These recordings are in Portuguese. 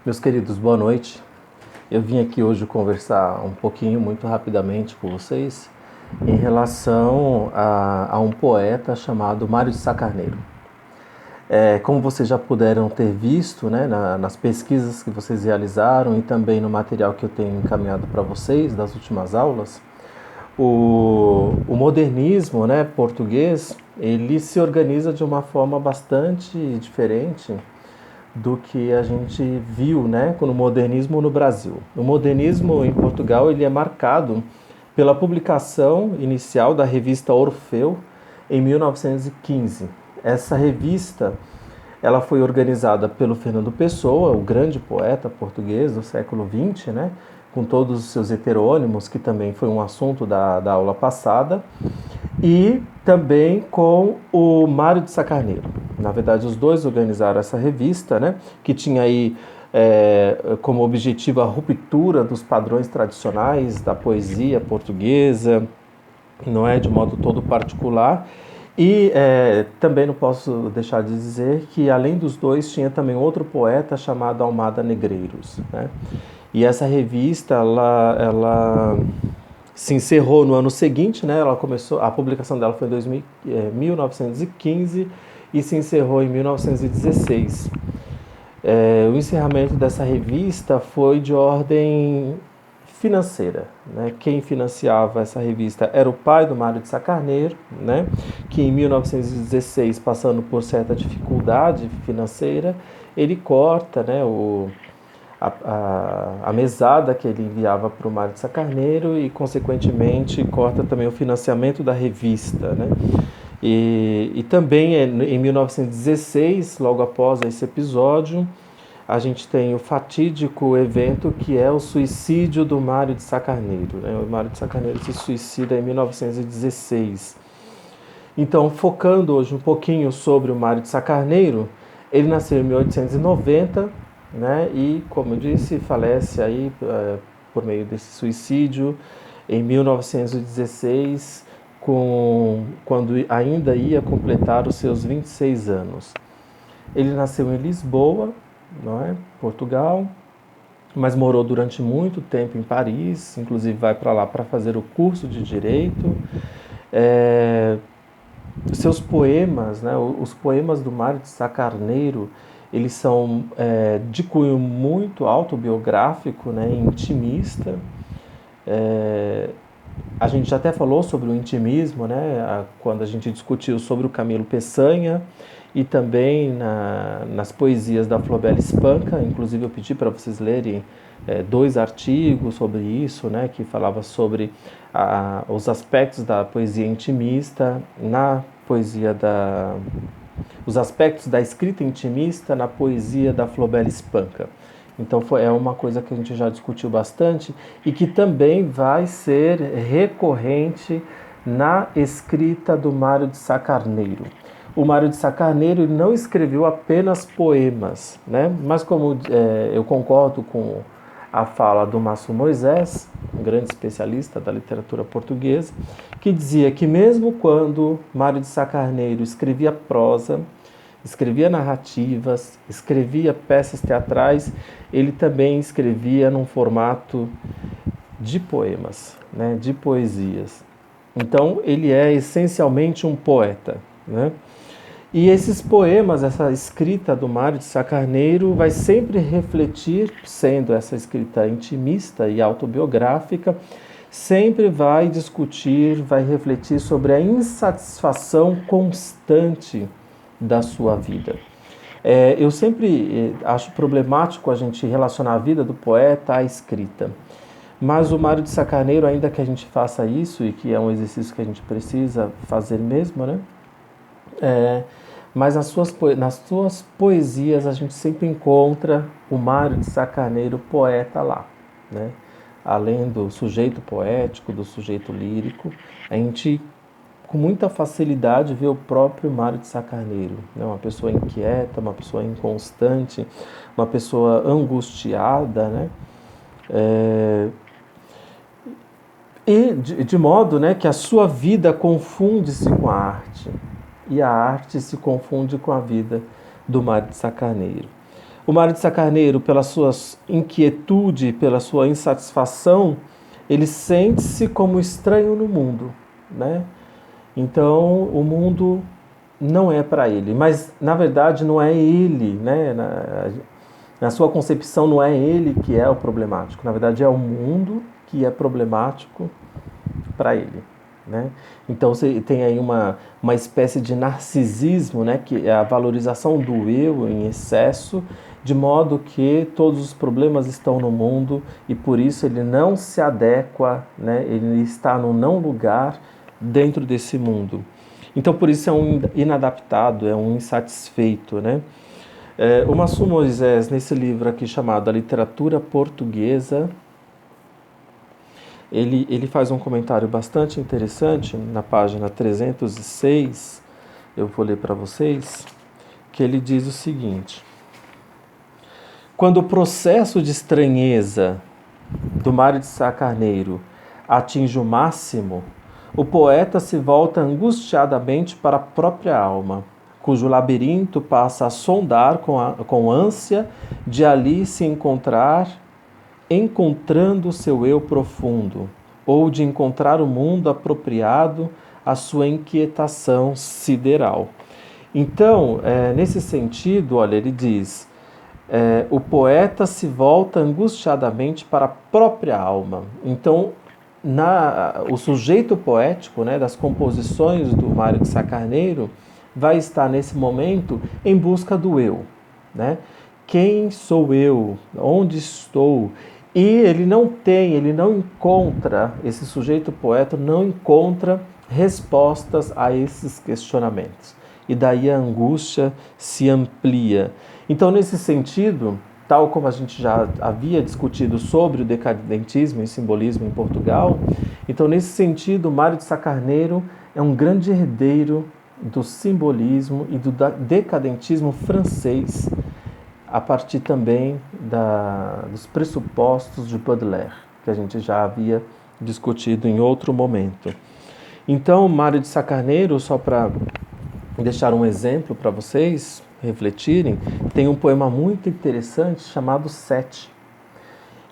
Meus queridos, boa noite. Eu vim aqui hoje conversar um pouquinho, muito rapidamente com vocês, em relação a um poeta chamado Mário de Sá Carneiro. Como vocês já puderam ter visto, né, nas pesquisas que vocês realizaram e também no material que eu tenho encaminhado para vocês das últimas aulas, o modernismo, né, português, ele se organiza de uma forma bastante diferente do que a gente viu, né, no modernismo no Brasil. O modernismo em Portugal ele é marcado pela publicação inicial da revista Orfeu em 1915. Essa revista ela foi organizada pelo Fernando Pessoa, o grande poeta português do século XX, né, com todos os seus heterônimos, que também foi um assunto da aula passada, e também com o Mário de Sá Carneiro. Na verdade, os dois organizaram essa revista, né, que tinha aí como objetivo a ruptura dos padrões tradicionais da poesia portuguesa, não é, de modo todo particular. E também não posso deixar de dizer que, além dos dois, tinha também outro poeta chamado Almada Negreiros, né? E essa revista, ela se encerrou no ano seguinte, né? Ela começou, a publicação dela foi em 1915 e se encerrou em 1916. O encerramento dessa revista foi de ordem financeira, né? Quem financiava essa revista era o pai do Mário de Sá Carneiro, né? Que em 1916, passando por certa dificuldade financeira, ele corta, né, a mesada que ele enviava para o Mário de Sá Carneiro e, consequentemente, corta também o financiamento da revista, né? E também em 1916, logo após esse episódio, a gente tem o fatídico evento que é o suicídio do Mário de Sá Carneiro, né? O Mário de Sá Carneiro se suicida em 1916. Então, focando hoje um pouquinho sobre o Mário de Sá Carneiro, ele nasceu em 1890, né? E, como eu disse, falece aí por meio desse suicídio em 1916, quando ainda ia completar os seus 26 anos. Ele nasceu em Lisboa, não é? Portugal, mas morou durante muito tempo em Paris, inclusive vai para lá para fazer o curso de Direito. Seus poemas, né, os poemas do Mário de Sá Carneiro, eles são de cunho muito autobiográfico, né, intimista. A gente já até falou sobre o intimismo, né, quando a gente discutiu sobre o Camilo Peçanha e também nas poesias da Flobela Espanca. Inclusive eu pedi para vocês lerem 2 artigos sobre isso, né, que falava sobre os aspectos da poesia intimista na poesia os aspectos da escrita intimista na poesia da Flobela Espanca. Então é uma coisa que a gente já discutiu bastante e que também vai ser recorrente na escrita do Mário de Sá Carneiro. O Mário de Sá Carneiro não escreveu apenas poemas, né? Mas como eu concordo com a fala do Márcio Moisés, um grande especialista da literatura portuguesa, que dizia que mesmo quando Mário de Sá Carneiro escrevia prosa, escrevia narrativas, escrevia peças teatrais, ele também escrevia num formato de poemas, né, de poesias. Então, ele é essencialmente um poeta, né? E esses poemas, essa escrita do Mário de Sá Carneiro vai sempre refletir, sendo essa escrita intimista e autobiográfica, sempre vai discutir, vai refletir sobre a insatisfação constante da sua vida. Eu sempre acho problemático a gente relacionar a vida do poeta à escrita. Mas o Mário de Sá Carneiro, ainda que a gente faça isso, e que é um exercício que a gente precisa fazer mesmo, né? Mas nas suas poesias a gente sempre encontra o Mário de Sá Carneiro poeta lá, né? Além do sujeito poético, do sujeito lírico, a gente com muita facilidade vê o próprio Mário de Sá Carneiro, né? Uma pessoa inquieta, uma pessoa inconstante, uma pessoa angustiada, né? E de modo, né, que a sua vida confunde-se com a arte, e a arte se confunde com a vida do Mário de Sá Carneiro. O Mário de Sá Carneiro, pela sua inquietude, pela sua insatisfação, ele sente-se como estranho no mundo, né? Então, o mundo não é para ele, mas na verdade não é ele, né? Na sua concepção não é ele que é o problemático, na verdade é o mundo que é problemático para ele, né? Então você tem aí uma espécie de narcisismo, né? Que é a valorização do eu em excesso, de modo que todos os problemas estão no mundo e por isso ele não se adequa, né? Ele está no não lugar dentro desse mundo. Então por isso é um inadaptado, é um insatisfeito, né? O Massu Moisés, nesse livro aqui chamado A Literatura Portuguesa, ele faz um comentário bastante interessante na página 306, eu vou ler para vocês, que ele diz o seguinte: quando o processo de estranheza do Mário de Sá Carneiro atinge o máximo, o poeta se volta angustiadamente para a própria alma, cujo labirinto passa a sondar com ânsia de ali se encontrar, encontrando seu eu profundo, ou de encontrar o mundo apropriado à sua inquietação sideral. Então, nesse sentido, olha, ele diz, o poeta se volta angustiadamente para a própria alma. Então, o sujeito poético, né, das composições do Mário de Sá Carneiro vai estar nesse momento em busca do eu, né? Quem sou eu? Onde estou? E ele não encontra, esse sujeito poeta não encontra respostas a esses questionamentos. E daí a angústia se amplia. Então, nesse sentido, tal como a gente já havia discutido sobre o decadentismo e simbolismo em Portugal, então, nesse sentido, Mário de Sá Carneiro é um grande herdeiro do simbolismo e do decadentismo francês, a partir também dos pressupostos de Baudelaire, que a gente já havia discutido em outro momento. Então, Mário de Sá Carneiro, só para deixar um exemplo para vocês refletirem, tem um poema muito interessante chamado Sete.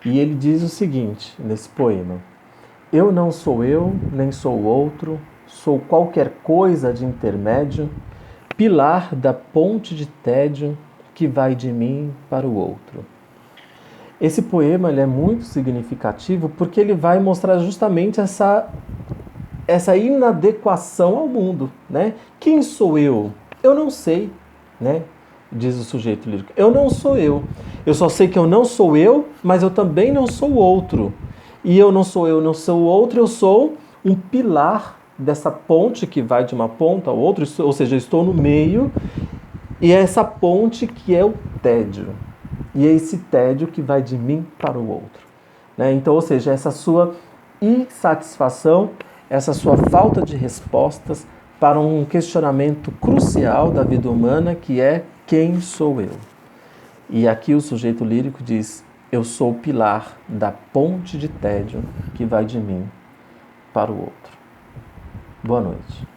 E ele diz o seguinte nesse poema: eu não sou eu, nem sou outro, sou qualquer coisa de intermédio, pilar da ponte de tédio que vai de mim para o outro. Esse poema ele é muito significativo porque ele vai mostrar justamente essa inadequação ao mundo, né? Quem sou eu? Eu não sei, né? Diz o sujeito lírico. Eu não sou eu. Eu só sei que eu não sou eu, mas eu também não sou o outro. E eu não sou eu, não sou o outro, eu sou um pilar dessa ponte que vai de uma ponta a outra, ou seja, eu estou no meio. E é essa ponte que é o tédio. E é esse tédio que vai de mim para o outro, né? Então, ou seja, essa sua insatisfação, essa sua falta de respostas para um questionamento crucial da vida humana, que é: quem sou eu? E aqui o sujeito lírico diz: eu sou o pilar da ponte de tédio que vai de mim para o outro. Boa noite.